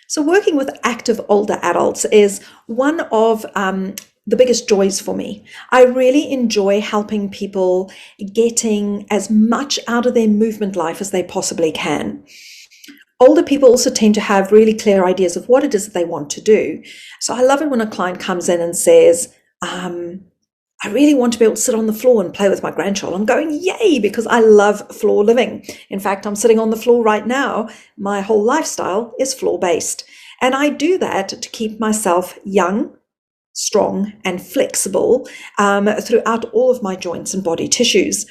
So working with active older adults is one of the biggest joys for me. I really enjoy helping people getting as much out of their movement life as they possibly can. Older people also tend to have really clear ideas of what it is that they want to do. So I love it when a client comes in and says, I really want to be able to sit on the floor and play with my grandchild. I'm going, yay, because I love floor living. In fact, I'm sitting on the floor right now. My whole lifestyle is floor-based. And I do that to keep myself young, strong, and flexible throughout all of my joints and body tissues.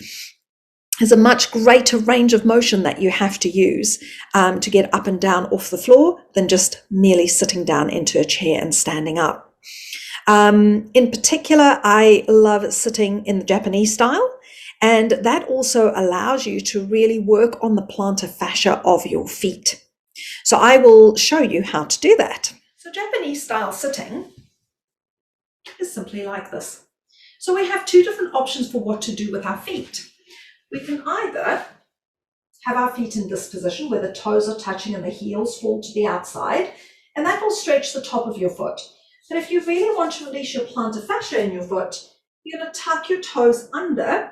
There's a much greater range of motion that you have to use to get up and down off the floor than just merely sitting down into a chair and standing up. In particular, I love sitting in the Japanese style, and that also allows you to really work on the plantar fascia of your feet. So I will show you how to do that. So Japanese style sitting is simply like this. So we have two different options for what to do with our feet. We can either have our feet in this position where the toes are touching and the heels fall to the outside, and that will stretch the top of your foot. But if you really want to release your plantar fascia in your foot, you're going to tuck your toes under,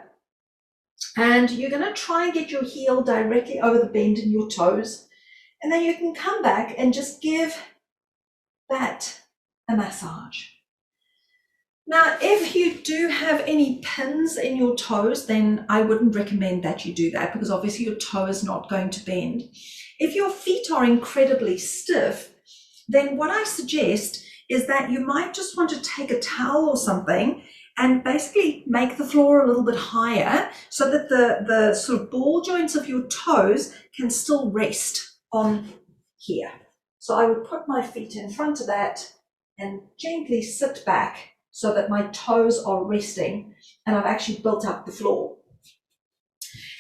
and you're going to try and get your heel directly over the bend in your toes. And then you can come back and just give that a massage. Now, if you do have any pins in your toes, then I wouldn't recommend that you do that, because obviously your toe is not going to bend. If your feet are incredibly stiff, then what I suggest is that you might just want to take a towel or something and basically make the floor a little bit higher so that the sort of ball joints of your toes can still rest on here. So I would put my feet in front of that and gently sit back so that my toes are resting and I've actually built up the floor.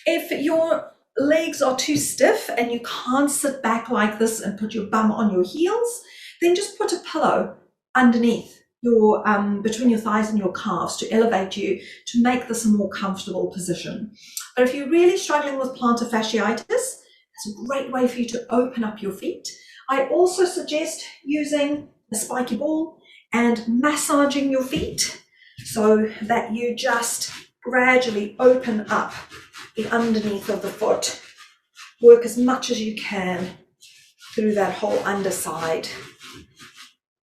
If your legs are too stiff and you can't sit back like this and put your bum on your heels, then just put a pillow underneath your between your thighs and your calves to elevate you, to make this a more comfortable position. But if you're really struggling with plantar fasciitis, it's a great way for you to open up your feet. I also suggest using a spiky ball and massaging your feet so that you just gradually open up the underneath of the foot. Work as much as you can through that whole underside,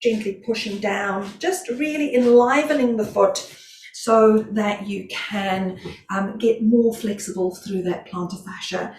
gently pushing down, just really enlivening the foot so that you can get more flexible through that plantar fascia.